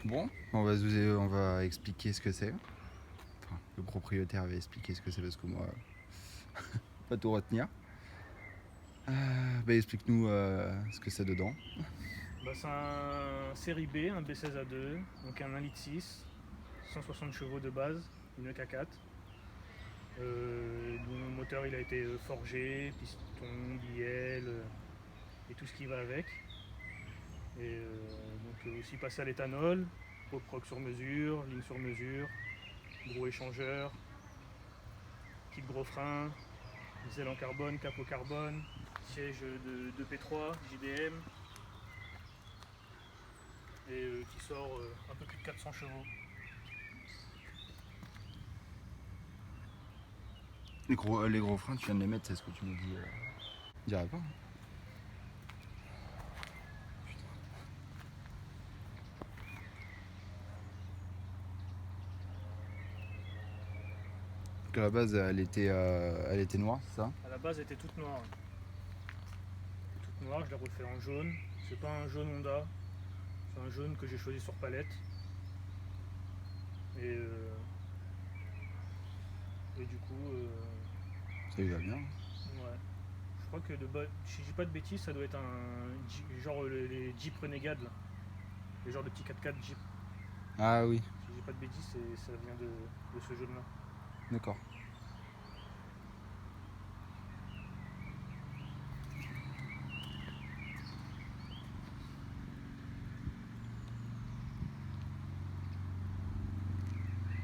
Bon, on va expliquer ce que c'est. Enfin, le propriétaire va expliquer ce que c'est parce que moi, pas tout retenir. Explique-nous ce que c'est dedans. C'est un série B, un B16A2, donc un 1,6 litre, 160 chevaux de base, une EK4. Dont le moteur il a été forgé, piston, bielle et tout ce qui va avec. Et aussi passé à l'éthanol, pop proc sur mesure, ligne sur mesure, gros échangeur, kit gros frein, ailes en carbone, capot carbone, siège de P3, JDM, et qui sort un peu plus de 400 chevaux. Les gros freins, tu viens de les mettre, c'est ce que tu me dis. Dirais pas. Donc à la base, elle était noire, c'est ça? À la base, elle était toute noire. Toute noire, je l'ai refait en jaune. C'est pas un jaune Honda, c'est un jaune que j'ai choisi sur palette. Et, et du coup, Ça lui va bien. ouais. Je crois que si je dis pas de bêtises, ça doit être un genre les Jeep Renegade là. Les genres de petits 4x4 Jeep. Ah oui, Si je dis pas de bêtises, ça vient de ce jaune là. d'accord.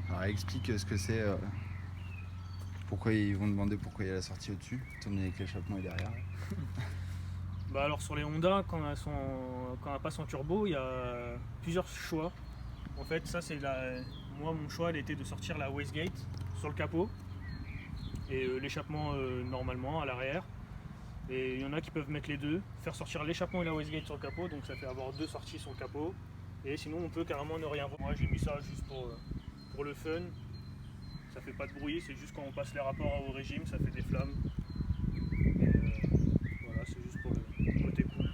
Alors explique ce que c'est. Pourquoi ils vont demander pourquoi il y a la sortie au-dessus, étant donné que l'échappement est derrière. Alors sur les Honda, quand elle passe en turbo, il y a plusieurs choix. En fait, ça c'est moi mon choix, elle était de sortir la wastegate sur le capot et l'échappement normalement à l'arrière. Et il y en a qui peuvent mettre les deux, faire sortir l'échappement et la wastegate sur le capot, donc ça fait avoir deux sorties sur le capot. Et sinon on peut carrément ne rien voir. Moi j'ai mis ça juste pour le fun. Ça fait pas de bruit, c'est juste quand on passe les rapports au régime, ça fait des flammes. Et voilà, c'est juste pour le côté cool.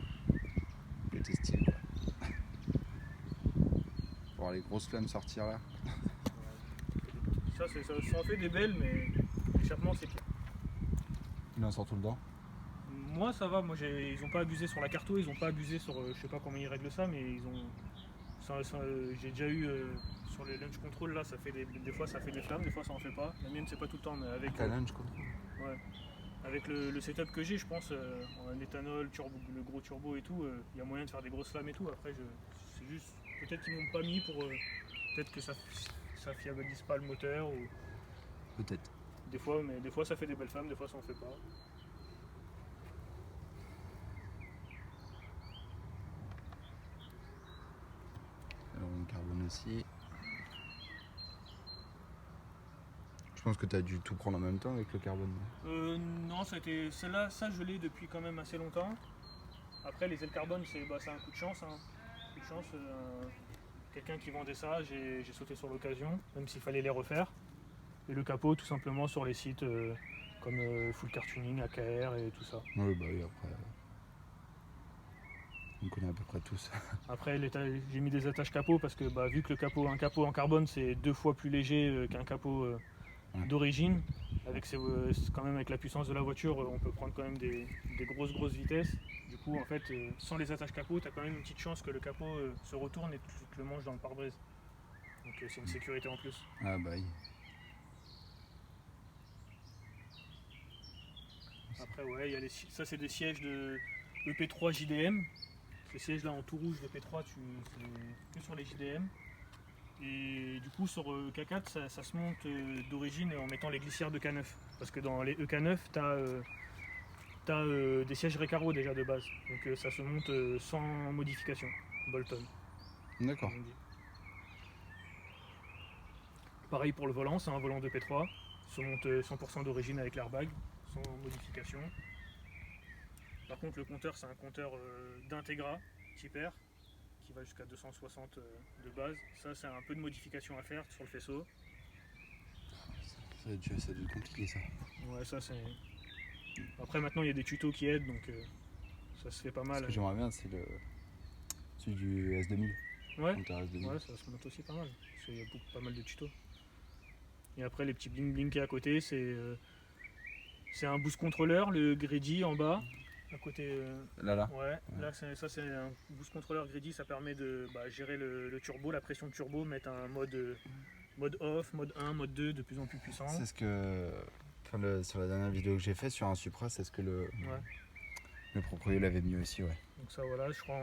Côté style, quoi. Pour voir les grosses flammes sortir là. Ça en fait des belles, mais l'échappement c'est pire. Il en sort tout le temps. Moi ça va, ils ont pas abusé sur la carto, ils ont pas abusé sur, je sais pas comment ils règlent ça, mais ils ont. J'ai déjà eu sur les launch control là, ça fait des fois ça fait des flammes, des fois ça en fait pas. La mienne c'est pas tout le temps, mais avec. Lunch control. Ouais. Avec le setup que j'ai, je pense, en éthanol, le gros turbo et tout, il y a moyen de faire des grosses flammes et tout. Après, c'est juste, peut-être qu'ils m'ont pas mis pour, peut-être que ça fiabilise pas le moteur ou Peut-être. mais des fois ça fait des belles flammes, des fois ça en fait pas. Alors on carbone aussi. Je pense que tu as dû tout prendre en même temps avec le carbone. Non, celle-là, ça je l'ai depuis quand même assez longtemps. Après, les ailes carbone, c'est un coup de chance. Hein. Coup de chance, quelqu'un qui vendait ça, j'ai sauté sur l'occasion, même s'il fallait les refaire. Et le capot, tout simplement sur les sites comme Full Car Tuning, AKR et tout ça. Oui, bah oui, après. On connaît à peu près tous. Après, j'ai mis des attaches capot parce que vu que un capot en carbone, c'est 2 fois plus léger qu'un capot Ouais. d'origine, quand même avec la puissance de la voiture, on peut prendre quand même des grosses vitesses. Du coup, en fait, sans les attaches capot, tu as quand même une petite chance que le capot se retourne et tu te le manges dans le pare-brise. Donc c'est une sécurité en plus. Ah bah oui. Après, ouais, ça c'est des sièges de EP3 JDM. Ces sièges là en tout rouge de P3, c'est que sur les JDM. Et du coup, sur K4, ça se monte d'origine en mettant les glissières de K9. Parce que dans les EK9, t'as des sièges Recaro déjà de base. Donc ça se monte sans modification. Bolton. D'accord. Pareil pour le volant, c'est un volant de P3. Se monte 100% d'origine avec l'airbag, sans modification. Par contre, le compteur, c'est un compteur d'Integra, type R, qui va jusqu'à 260 de base. Ça, c'est un peu de modification à faire sur le faisceau. Ça va être compliqué ça. Ouais, ça c'est. Après, maintenant, il y a des tutos qui aident, donc ça se fait pas mal. Ce que j'aimerais bien, c'est celui du S2000. Ouais, quand tu restes debout. ouais, ça se monte aussi pas mal. Parce qu'il y a pas mal de tutos. Et après, les petits bling bling qui est à côté, c'est un boost controller, le greedy en bas. À côté. Là. Ouais, là, ça c'est un boost controller greedy, ça permet de gérer le turbo, la pression de turbo, mettre un mode off, mode 1, mode 2 de plus en plus puissant. C'est ce que. Enfin, sur la dernière vidéo que j'ai fait sur un Supra, c'est ce que le proprio l'avait mis aussi, ouais. Donc ça voilà, je crois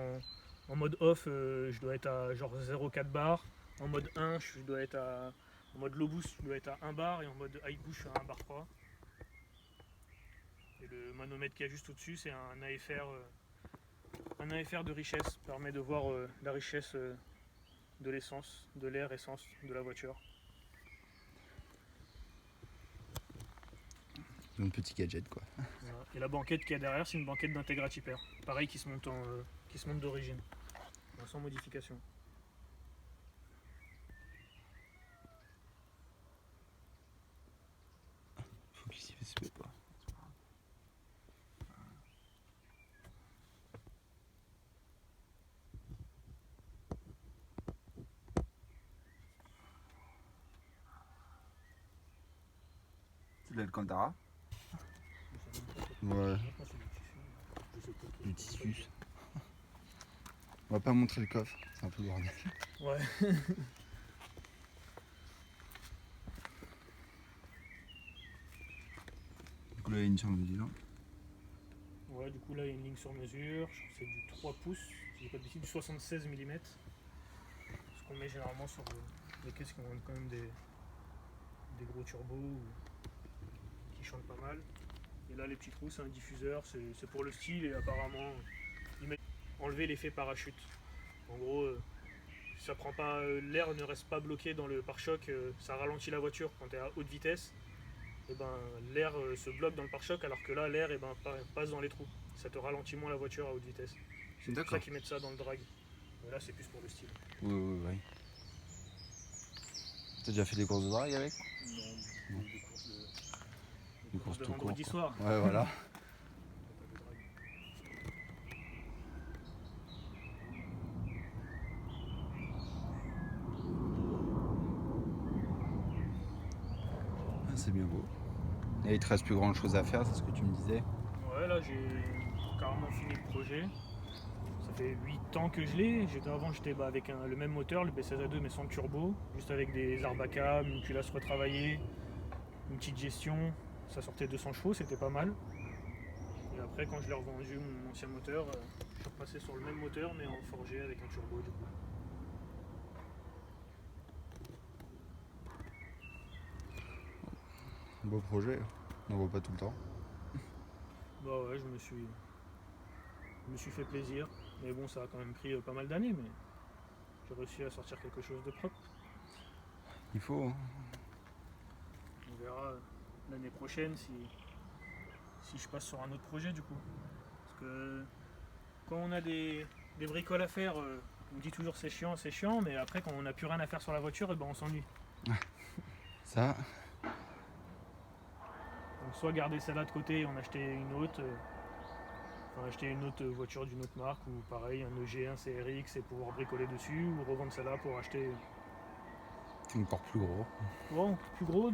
en mode off, je dois être à genre 0,4 bar. En mode 1, je dois être à. En mode low boost, je dois être à 1 bar. Et en mode high boost, je suis à 1 bar 3. Et le manomètre qui est juste au-dessus, c'est un AFR. Un AFR de richesse, permet de voir la richesse de l'essence, de l'air essence de la voiture. Un petit gadget quoi. Voilà. Et la banquette qui est derrière, c'est une banquette d'Integrati Pair. Pareil, qui se monte d'origine, sans modification. Faut qu'il s'y fasse pas. C'est de l'Alcantara? Ouais. Du tissu. On va pas montrer le coffre, c'est un peu le bordel. Ouais. Du coup là il y a une sur mesure. Ouais, du coup là il y a une ligne sur mesure, je crois que c'est du 3 pouces, si je dis pas de bêtises, du 76 mm. Ce qu'on met généralement sur des caisses qui ont quand même des gros turbos ou qui chantent pas mal. Et là les petits trous c'est un diffuseur, c'est pour le style et apparemment ils mettent enlever l'effet parachute. En gros ça prend pas, l'air ne reste pas bloqué dans le pare-choc, ça ralentit la voiture quand tu es à haute vitesse. Et ben, l'air se bloque dans le pare-choc alors que là l'air passe dans les trous. Ça te ralentit moins la voiture à haute vitesse. C'est pour ça qu'ils mettent ça dans le drag. Mais là c'est plus pour le style. Oui. T'as déjà fait des courses de drag avec? Non. Des courses de vendredi soir. Ouais voilà. C'est bien beau. Et il te reste plus grand chose à faire, c'est ce que tu me disais? Ouais, là j'ai carrément fini le projet. Ça fait 8 ans que je l'ai. Avant j'étais avec le même moteur, le B16A2 mais sans turbo, juste avec des arbacas, une culasse retravaillée, une petite gestion. Ça sortait 200 chevaux, c'était pas mal. Et après quand je l'ai revendu mon ancien moteur, je suis repassé sur le même moteur mais en forgé avec un turbo du coup. Beau projet, on voit pas tout le temps. Bah ouais, je me suis fait plaisir. Mais bon, ça a quand même pris pas mal d'années, mais j'ai réussi à sortir quelque chose de propre. Il faut. Hein. On verra l'année prochaine si je passe sur un autre projet du coup. Parce que quand on a des bricoles à faire, on dit toujours c'est chiant, mais après quand on n'a plus rien à faire sur la voiture, et ben on s'ennuie. Ça. Donc soit garder celle-là de côté et en acheter une autre. Acheter une autre voiture d'une autre marque ou pareil un EG, un CRX et pouvoir bricoler dessus ou revendre celle-là pour acheter encore plus gros. Bon, plus gros,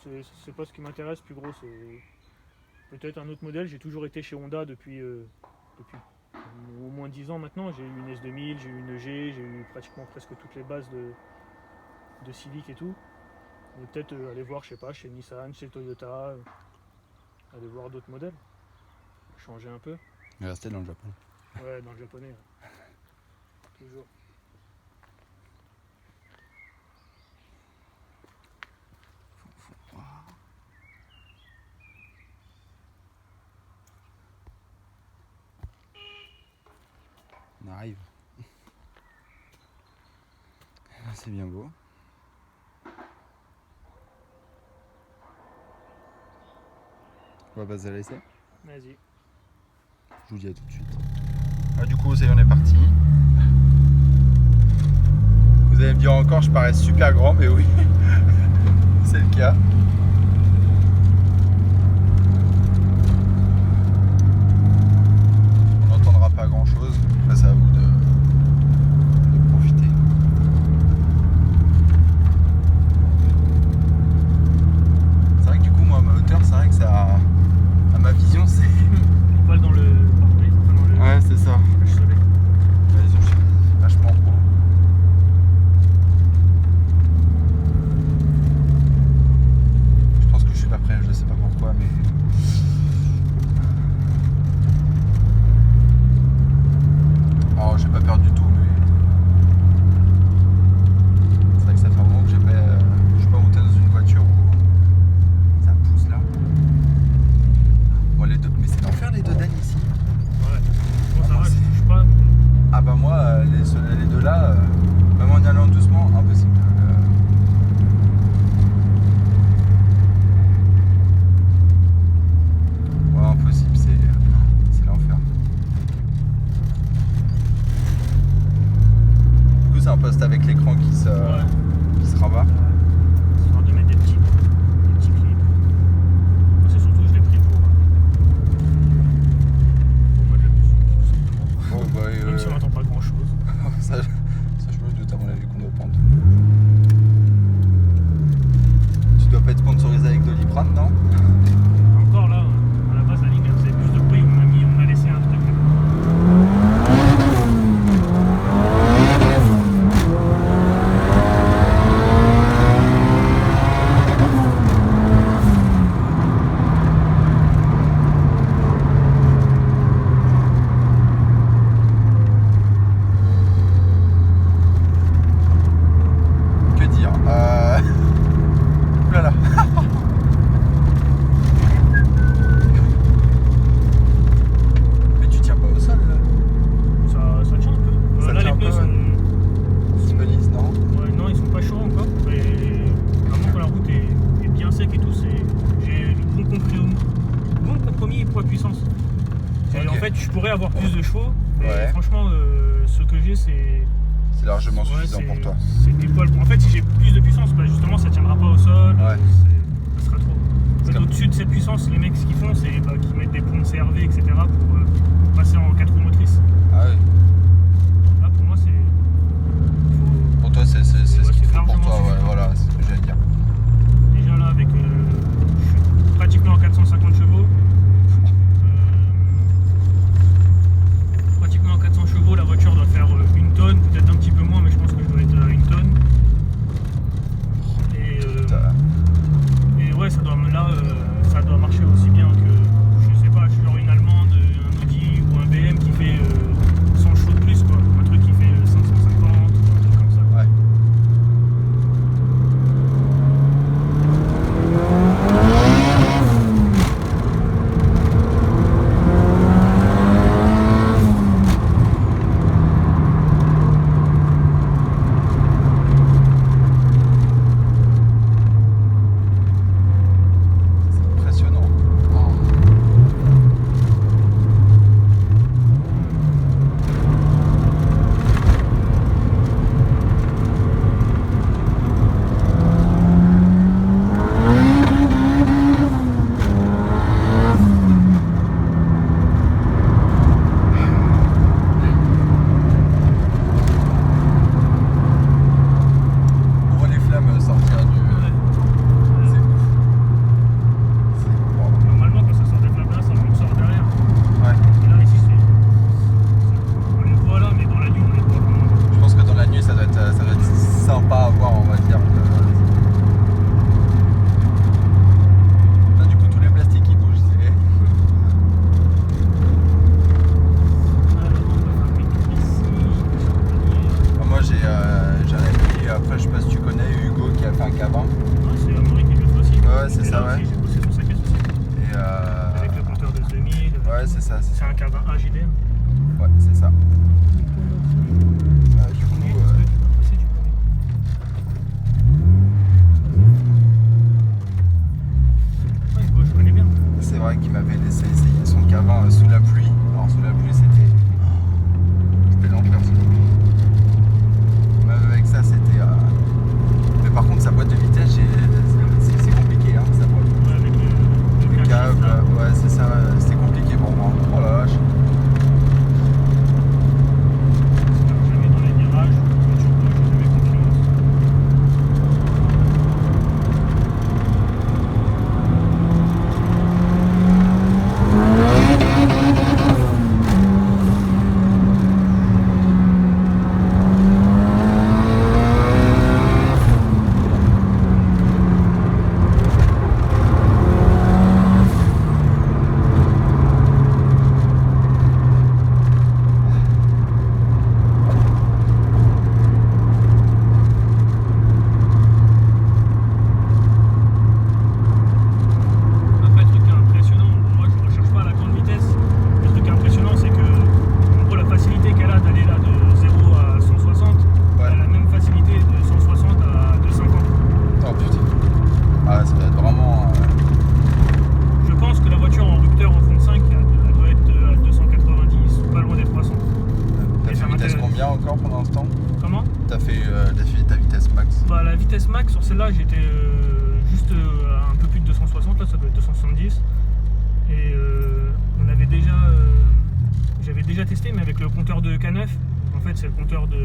c'est pas ce qui m'intéresse, plus gros c'est peut-être un autre modèle. J'ai toujours été chez Honda depuis au moins 10 ans maintenant. J'ai eu une S2000, j'ai eu une EG, j'ai eu pratiquement presque toutes les bases de Civic et tout. Mais peut-être aller voir, je sais pas, chez Nissan, chez Toyota, aller voir d'autres modèles. Changer un peu. Et rester dans le Japon. Ouais, dans le japonais. Ouais. Toujours. On arrive. C'est bien beau. On va passer à l'essai. Vas-y. Je vous dis à tout de suite. Ah, du coup, ça y est, on est parti. Vous allez me dire encore, je parais super grand, mais oui, c'est le cas. On n'entendra pas grand chose. Après, c'est à vous de profiter. qui se rabat. Histoire de mettre des petits clips. C'est surtout je l'ai pris pour mettre la musique tout simplement. Bon, bah, Même si on n'entend pas grand chose. ça, je me doute à mon avis qu'on doit prendre. Tu dois pas être sponsorisé avec Doliprane, non? Encore là, à la base la ligne elle faisait plus de bruit, on a laissé un truc. Que dire Ouh là là. Mais tu tiens pas au sol là? Ça tient un peu. Ça Là tient les un pneus peu, sont. Ils se pelissent, non? Ouais, non, ils sont pas chauds encore. Mais vraiment quand la route est bien sec et tout, j'ai le bon compromis et poids puissance. Ok. En fait, je pourrais avoir plus de chevaux, mais Ouais. franchement, ce que j'ai, c'est. C'est largement Ouais, suffisant pour toi. C'est des poils. En fait, si j'ai plus de puissance, bah, justement, ça tiendra pas au sol. Ouais. Ça sera trop. En fait, comme- au-dessus de cette puissance, les mecs, ce qu'ils font, c'est qu'ils mettent des pompes CRV, etc. pour passer en 4 roues motrices. Ah oui. Là, pour moi, c'est. Pour toi, c'est ce Ouais, qu'il c'est faut pour largement toi. Ouais, suffisant. voilà, c'est ce que j'allais dire. Déjà là, avec. Je suis pratiquement à 450 chevaux. Pratiquement à 400 chevaux, la voiture doit faire 1 tonne, peut-être un petit peu moins, mais je pense que je dois être à 1 tonne. Et ouais, ça doit marcher aussi bien que, je sais pas, genre une Allemande, un Audi ou un BM qui fait 100 chevaux de plus, quoi. Un truc qui fait 550, un truc comme ça. Ouais. C'est impressionnant. On voit les flammes sortir du. C'est ouf. C'est wow. Normalement, quand ça sort des flammes là, ça me sort derrière. Ouais. Et là, ici, on les voit là, mais dans la nuit, on les voit vraiment. Je pense que dans la nuit, ça doit être sympa à voir, on va dire. Là, du coup, tous les plastiques qui bougent, c'est. Ah, moi, j'ai un ami, après, je sais pas si tu connais Hugo qui a fait un cabin. Ouais, c'est Amaury qui le fait aussi. Ouais, c'est Et ça, là ouais. aussi, j'ai bossé sur sa caisse aussi. Et Avec le compteur de 2000. ouais, c'est ça. C'est un cabin AGDM. Ouais, c'est ça. Du coup, Ouais, Hugo, je connais bien. c'est vrai qu'il m'avait laissé essayer son cabin sous la pluie. Alors, sous la pluie, c'était l'enfer. Même avec ça, c'était. Mais par contre, sa boîte de vitesse, c'est compliqué, hein, sa boîte. Ouais, avec Le le câble, là. ouais, c'est ça, c'était compliqué pour moi. Oh la vache. Bah, la vitesse max sur celle-là, j'étais juste à un peu plus de 260, là ça doit être 270. Et on avait déjà, j'avais déjà testé, mais avec le compteur de K9. Donc, en fait, c'est le compteur de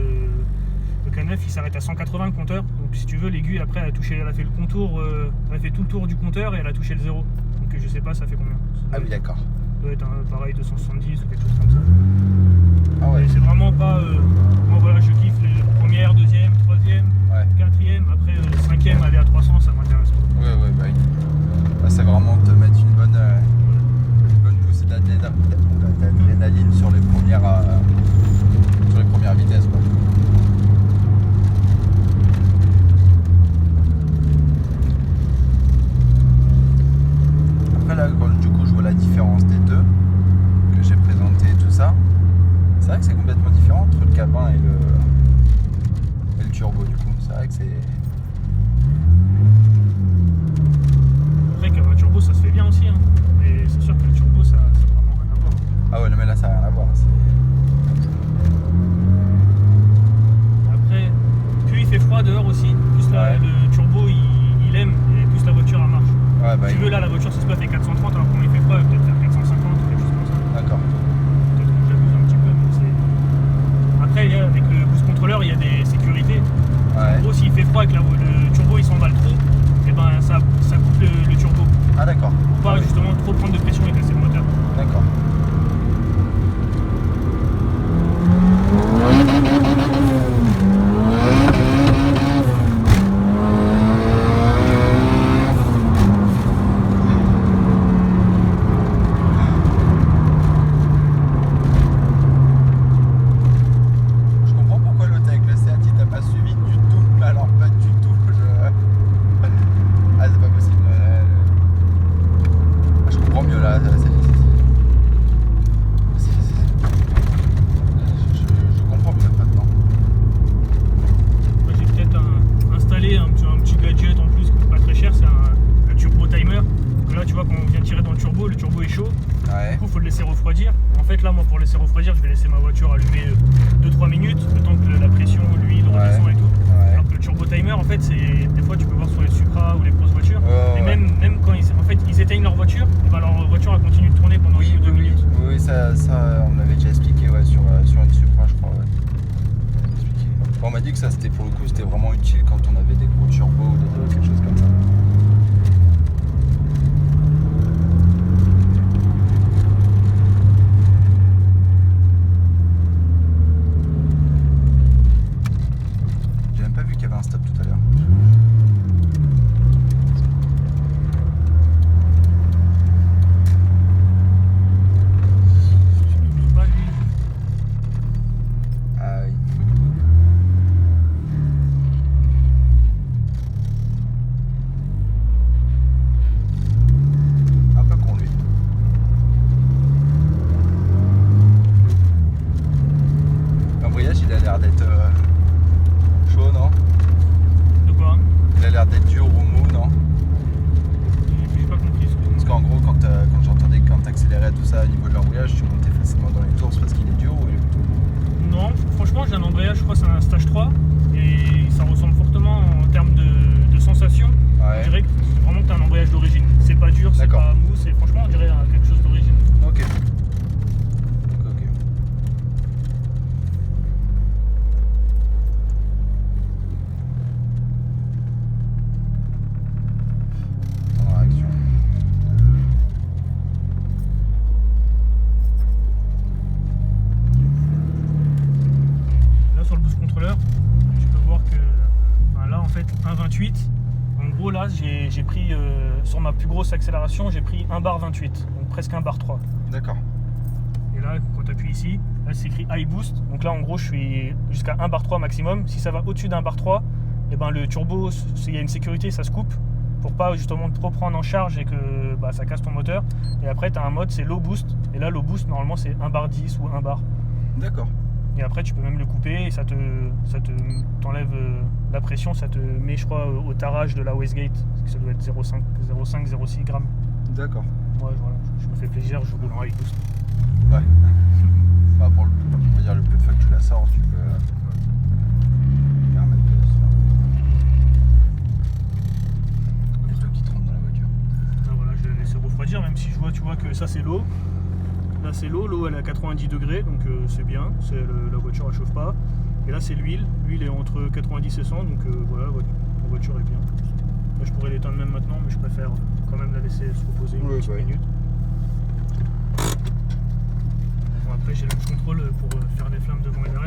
K9, il s'arrête à 180 le compteur. Donc si tu veux, l'aiguille après elle a fait le contour, elle a fait tout le tour du compteur et elle a touché le zéro. Donc je sais pas, ça fait combien. Ah oui, d'accord. Ça doit être pareil 270 ou quelque chose comme ça. Ah ouais. Et c'est vraiment pas. Moi voilà, je kiffe les premières, deuxième, troisième, Ouais. quatrième. Après cinquième, aller à 300, ça m'intéresse pas. Ouais, ouais, bah oui. Bah, c'est vraiment te mettre une bonne poussée d'adrénaline sur les premières vitesses, quoi. Après là, quand du coup je vois la différence des deux que j'ai présenté et tout ça, c'est vrai que c'est complètement différent entre le cabin et le turbo du coup. C'est vrai que c'est... Après, qu'un turbo, ça se fait bien aussi. Hein. Mais c'est sûr que le turbo, ça a vraiment rien à voir. Ah ouais, non mais là ça n'a rien à voir. Après, plus il fait froid dehors aussi, plus le turbo il aime et plus la voiture elle marche. Ouais, bah, si tu veux, là la voiture, ça se peut, elle fait 430, alors quand il fait froid, elle va peut-être faire 450 ou quelque chose comme ça. d'accord. Peut-être que j'abuse un petit peu, mais c'est. Après, avec le boost controller, il y a des sécurités. Ouais. En gros, s'il fait froid et que le turbo il s'emballe trop, et ben ça coupe le turbo. Ah d'accord. Pour pas justement trop prendre de pression et casser le moteur. D'accord. Je comprends pourquoi l'autre avec le Seat il t'a pas suivi du tout, mais alors pas du tout. Ah c'est pas possible. Je comprends mieux là. Je comprends mieux maintenant. Moi, j'ai peut-être installé un petit gadget en plus qui coûte pas très cher, c'est un turbo timer. Donc là tu vois quand on vient tirer dans le turbo est chaud. Ouais. Du coup il faut le laisser refroidir. En fait là moi pour laisser refroidir je vais laisser ma voiture allumée 2-3 minutes, le temps que la pression, l'huile redescend et tout. Ouais. Alors que le turbo timer en fait c'est des fois tu peux voir sur les Supra ou les grosses voitures. Et Ouais. même quand ils éteignent leur voiture, et ben leur voiture elle continue de tourner pendant 1 ou 2 minutes. Oui, ça on m'avait déjà expliqué sur une Supra, je crois. Ouais. Bon, on m'a dit que ça c'était pour le coup c'était vraiment utile quand on avait des gros turbos ou quelque chose comme ça. J'ai même pas vu qu'il y avait un stop tout à l'heure. Pas lui. Ah oui. Un peu con lui. L'embrayage il a l'air d'être chaud, non? De quoi? Il a l'air d'être dur ou mou, non? J'ai pas compris ce que Parce qu'en gros quand j'entendais que quand t'accélérais tout ça au niveau de l'embrayage tu montais facilement dans les tours, c'est parce qu'il est dur ou il est plutôt mou? Non, franchement, j'ai un embrayage, je crois que c'est un stage 3 et ça ressemble fortement en termes de sensation. Ouais. Je dirais que c'est vraiment que t'as un embrayage d'origine. C'est pas dur, c'est D'accord. pas mou, c'est franchement, on dirait quelque chose d'origine. Ok. Dans la réaction. Là, sur le boost controller, tu peux voir que là, en fait, 1,28. En gros, là, j'ai pris sur ma plus grosse accélération, j'ai pris 1 bar 28, donc presque 1 bar 3. D'accord. Et là, quand tu appuies ici, là c'est écrit high boost. Donc là, en gros, je suis jusqu'à 1 bar 3 maximum. Si ça va au-dessus d'un bar 3, et ben, le turbo, il y a une sécurité, ça se coupe pour pas justement trop prendre en charge et que ça casse ton moteur. Et après, tu as un mode, c'est low boost. Et là, low boost, normalement, c'est 1 bar 10 ou 1 bar. D'accord. Et après, tu peux même le couper et ça t'enlève la pression. Ça te met, je crois, au tarage de la wastegate. Parce que ça doit être 0,5-0,6 grammes. D'accord. Moi, voilà, je me fais plaisir, je roule en high boost. Ouais. Bah pour on va dire le peu de fois que tu la sors, tu peux permettre de se faire. ça c'est l'eau. Là c'est l'eau elle est à 90 degrés, donc c'est bien, la voiture elle chauffe pas. Et là c'est l'huile est entre 90 et 100, donc voilà, la voiture est bien. Là, je pourrais l'éteindre même maintenant, mais je préfère quand même la laisser se reposer une petite minute. Bon, après j'ai le contrôle pour faire les flammes devant et derrière.